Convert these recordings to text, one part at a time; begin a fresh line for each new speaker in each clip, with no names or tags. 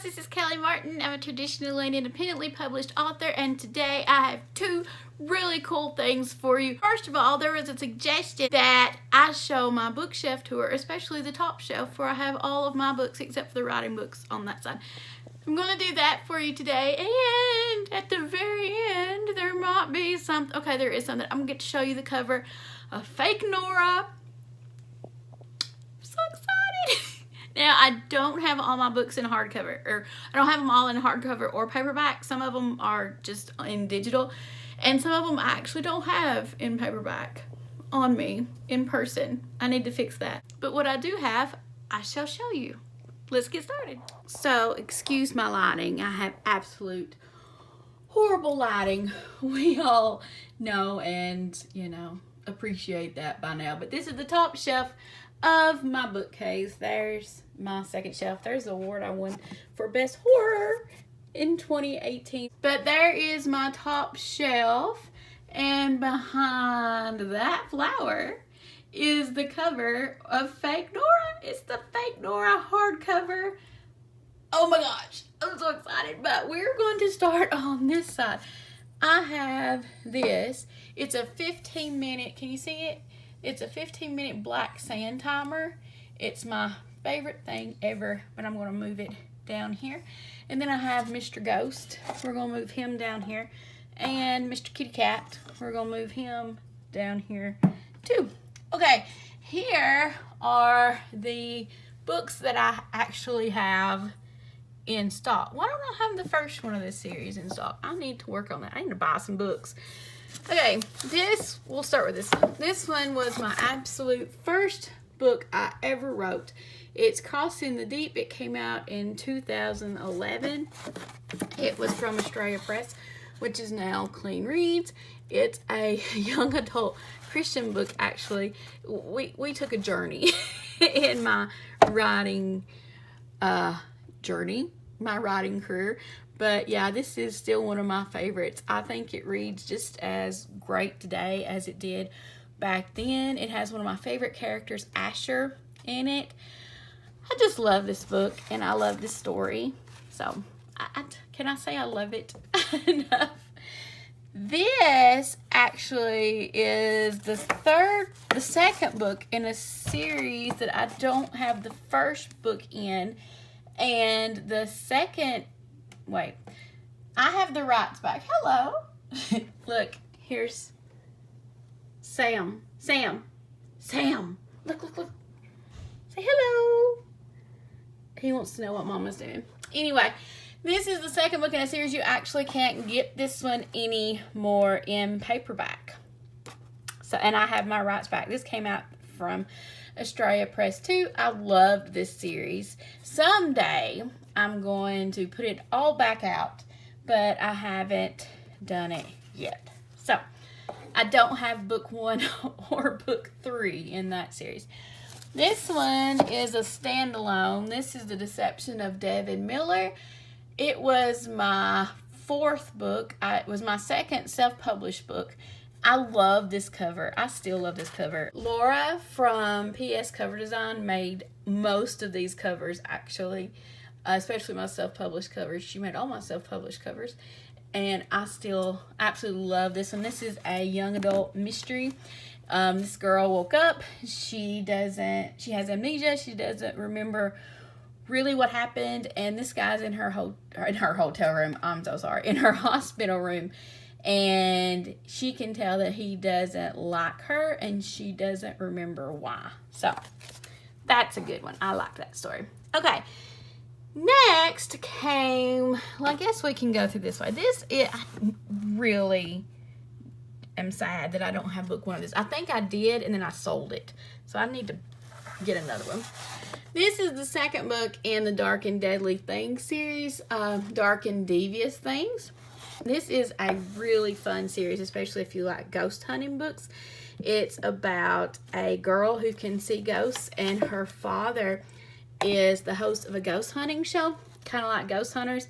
guys, this is Kelly Martin. I'm a traditionally and independently published author, and today I have two really cool things for you. First of all, there was a suggestion that I show my bookshelf tour, especially the top shelf where I have all of my books except for the writing books on that side. I'm going to do that for you today, and at the very end there might be something. Okay, there is something. I'm going to get to show you the cover of Fake Nora. I'm so excited. Now, I don't have all my books in hardcover, or I don't have them all in hardcover or paperback. Some of them are just in digital, and some of them I actually don't have in paperback on me in person. I need to fix that. But what I do have, I shall show you. Let's get started. So, excuse my lighting. I have absolute horrible lighting. We all know and, appreciate that by now. But this is the top shelf of my bookcase. There's my second shelf. There's the award I won for best horror in 2018. But there is my top shelf, and behind that flower is the cover of Fake Nora. It's the Fake Nora hardcover. Oh my gosh, I'm so excited. But we're going to start on this side. I have this. It's a 15-minute, can you see it? It's a 15-minute black sand timer. It's my favorite thing ever, but I'm going to move it down here. And then I have Mr. Ghost. We're going to move him down here. And Mr. Kitty Cat. We're going to move him down here too. Okay, here are the books that I actually have in stock. Why don't I have the first one of this series in stock? I need to work on that. I need to buy some books. Okay, we'll start with this one. This one was my absolute first book I ever wrote. It's Crossing the Deep. It came out in 2011. It was from Australia Press, which is now Clean Reads. It's a young adult Christian book, actually. We took a journey in my writing my writing career. But yeah, this is still one of my favorites. I think it reads just as great today as it did back then. It has one of my favorite characters, Asher, in it. I just love this book, and I love this story. So, can I say I love it enough? This actually is the second book in a series that I don't have the first book in. And the second, wait, I have the rights back. Hello. Look, here's Sam. Look. Say hello. He wants to know what Mama's doing. Anyway, this is the second book in a series. You actually can't get this one anymore in paperback. So, and I have my rights back. This came out from Australia Press too. I loved this series. Someday I'm going to put it all back out, but I haven't done it yet. So I don't have book 1 or book 3 in that series. This one is a standalone. This is The Deception of Devin Miller. It was my 4th book. It was my second self-published book. I love this cover. I still love this cover. Laura from PS Cover Design made most of these covers, actually, especially my self-published covers. She made all my self-published covers, and I still absolutely love this one. This is a young adult mystery. This girl woke up. She has amnesia. She doesn't remember really what happened, and this guy's in her hotel room. I'm so sorry, in her hospital room. And she can tell that he doesn't like her, and she doesn't remember why. So, that's a good one. I like that story. Okay, next came, well, I guess we can go through this way. I really am sad that I don't have book 1 of this. I think I did, and then I sold it. So, I need to get another one. This is the second book in the Dark and Deadly Things series, Dark and Devious Things. This is a really fun series, especially if you like ghost hunting books. It's about a girl who can see ghosts, and her father is the host of a ghost hunting show, kind of like Ghost Hunters,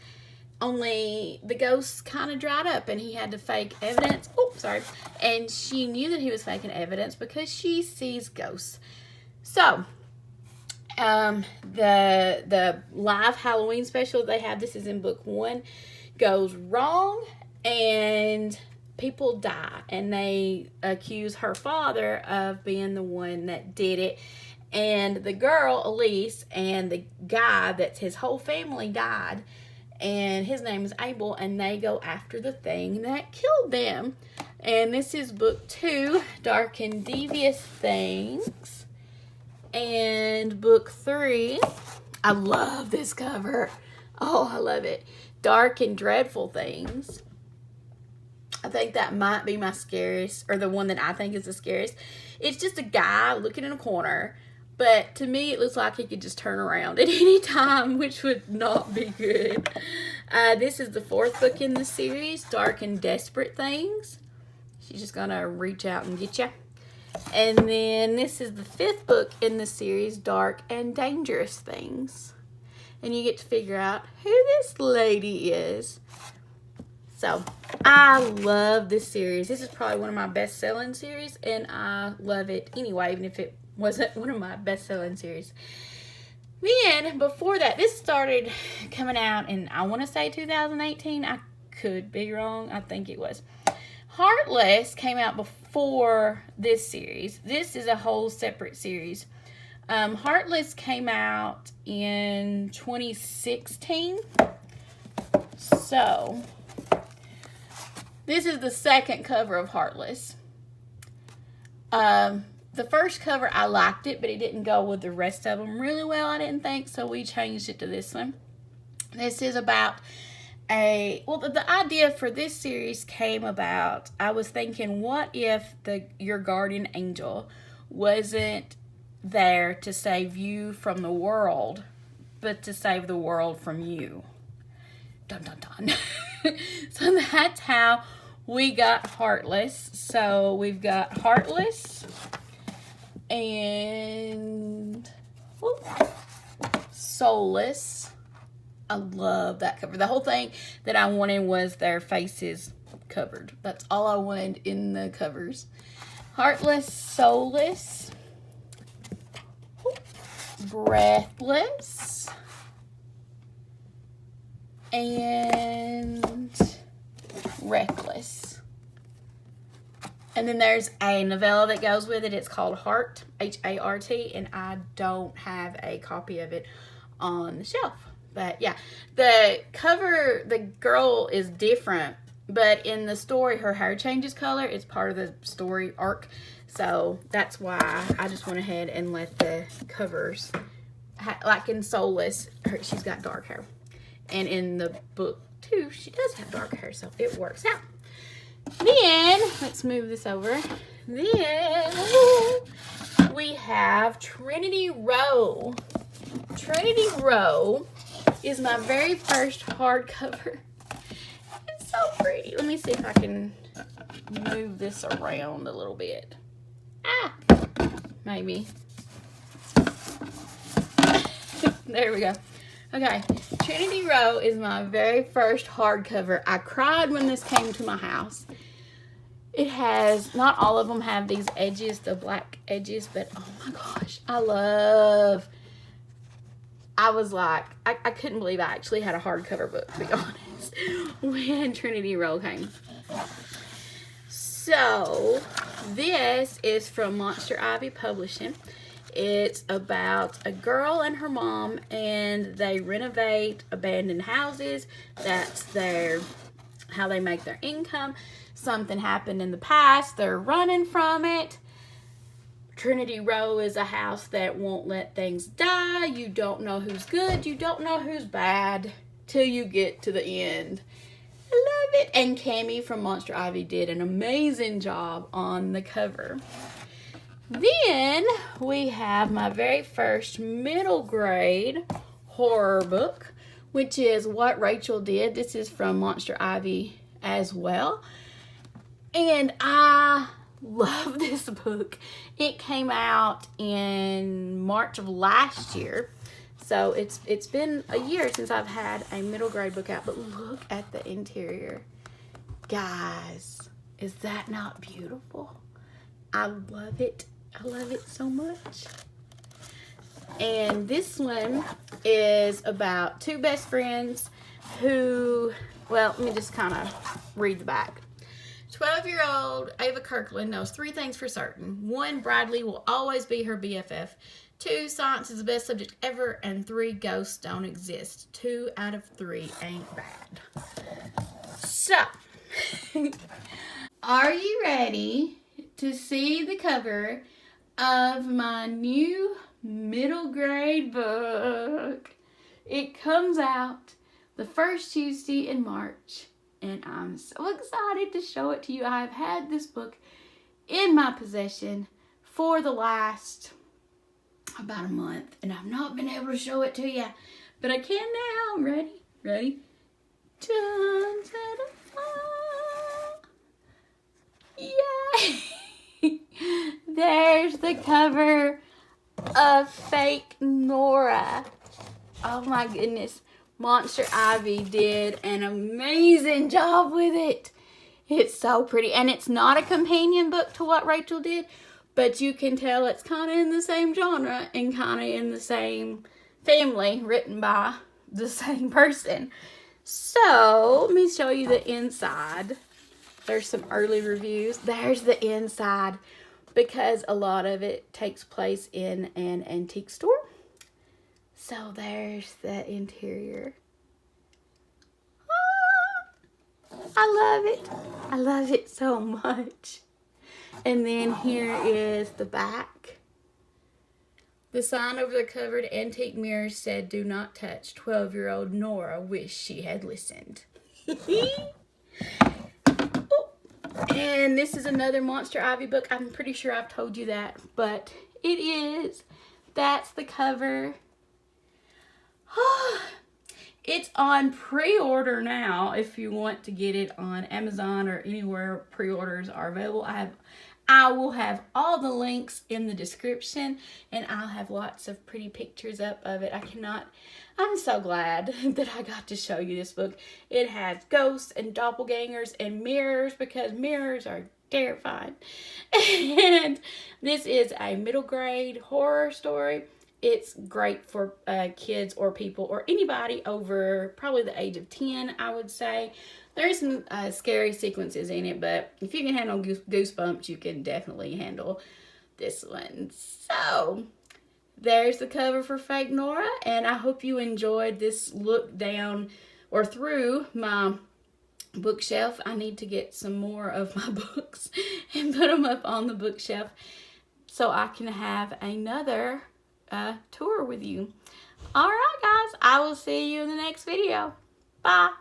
only the ghosts kind of dried up and he had to fake evidence. Oh, sorry. And she knew that he was faking evidence because she sees ghosts. So, The live Halloween special they have, this is in book 1, goes wrong and people die, and they accuse her father of being the one that did it, and the girl Elise and the guy that's his whole family died, and his name is Abel, and they go after the thing that killed them. And this is book 2, Dark and Devious Things. And book 3, I love this cover. Oh, I love it. Dark and Dreadful Things. I think that might be my scariest, or the one that I think is the scariest. It's just a guy looking in a corner, but to me it looks like he could just turn around at any time, which would not be good. This is the 4th book in the series, Dark and Desperate Things. She's just gonna reach out and get you. And then this is the 5th book in the series, Dark and Dangerous Things. And you get to figure out who this lady is. So, I love this series. This is probably one of my best-selling series, and I love it anyway, even if it wasn't one of my best-selling series. Then, before that, this started coming out in, I want to say 2018. I could be wrong. I think it was. Heartless came out before this series. This is a whole separate series. Heartless came out in 2016. So, this is the 2nd cover of Heartless. The first cover, I liked it, but it didn't go with the rest of them really well, I didn't think, so we changed it to this one. This is about the idea for this series came about, I was thinking, what if your guardian angel wasn't there to save you from the world, but to save the world from you? Dun, dun, dun. So that's how we got Heartless. So we've got Heartless and Soulless. I love that cover. The whole thing that I wanted was their faces covered. That's all I wanted in the covers. Heartless, Soulless, Breathless, and Reckless. And then there's a novella that goes with it. It's called Heart, H-A-R-T, and I don't have a copy of it on the shelf. But yeah, the cover, the girl is different, but in the story, her hair changes color. It's part of the story arc. So that's why I just went ahead and let the covers, like in Soulless, she's got dark hair. And in the book too, she does have dark hair, so it works out. Then, let's move this over. Then we have Trinity Row. Trinity Row is my very first hardcover. It's so pretty. Let me see if I can move this around a little bit. Maybe. There we go. Okay, Trinity Row is my very first hardcover. I cried when this came to my house. It has, not all of them have these edges, the black edges, but oh my gosh, I was like, I couldn't believe I actually had a hardcover book, to be honest, when Trinity Row came. So, this is from Monster Ivy Publishing. It's about a girl and her mom, and they renovate abandoned houses. That's how they make their income. Something happened in the past. They're running from it. Trinity Row is a house that won't let things die. You don't know who's good. You don't know who's bad till you get to the end. I love it. And Cammie from Monster Ivy did an amazing job on the cover. Then we have my very first middle grade horror book, which is What Rachel Did. This is from Monster Ivy as well. And I love this book. It came out in March of last year. So it's been a year since I've had a middle grade book out. But look at the interior. Guys, is that not beautiful? I love it. I love it so much. And this one is about two best friends who, well, let me just kind of read the back. 12-year-old Ava Kirkland knows 3 things for certain. 1, Bradley will always be her BFF. 2, science is the best subject ever. And 3, ghosts don't exist. 2 out of 3 ain't bad. So, are you ready to see the cover of my new middle grade book? It comes out the first Tuesday in March, and I'm so excited to show it to you. I've had this book in my possession for the last about a month, and I've not been able to show it to you, but I can now. I'm ready. Ready? Dun, dun, dun, dun. Yay! There's the cover of Fake Nora. Oh my goodness. Monster Ivy did an amazing job with it. It's so pretty. And it's not a companion book to what Rachel did, but you can tell it's kind of in the same genre and kind of in the same family, written by the same person. So, let me show you the inside. There's some early reviews. There's the inside, because a lot of it takes place in an antique store. So there's the interior. I love it. I love it so much. And then here is the back. The sign over the covered antique mirror said, "Do not touch." 12-year-old Nora wished she had listened. And this is another Monster Ivy book. I'm pretty sure I've told you that, but it is. That's the cover. It's on pre-order now if you want to get it on Amazon or anywhere pre-orders are available. I will have all the links in the description, and I'll have lots of pretty pictures up of it. I'm so glad that I got to show you this book. It has ghosts and doppelgangers and mirrors, because mirrors are terrifying. And this is a middle grade horror story. It's great for kids or people or anybody over probably the age of 10, I would say. There's some scary sequences in it, but if you can handle goosebumps, you can definitely handle this one. So, there's the cover for Fake Nora, and I hope you enjoyed this look down or through my bookshelf. I need to get some more of my books and put them up on the bookshelf so I can have another tour with you. Alright guys, I will see you in the next video. Bye.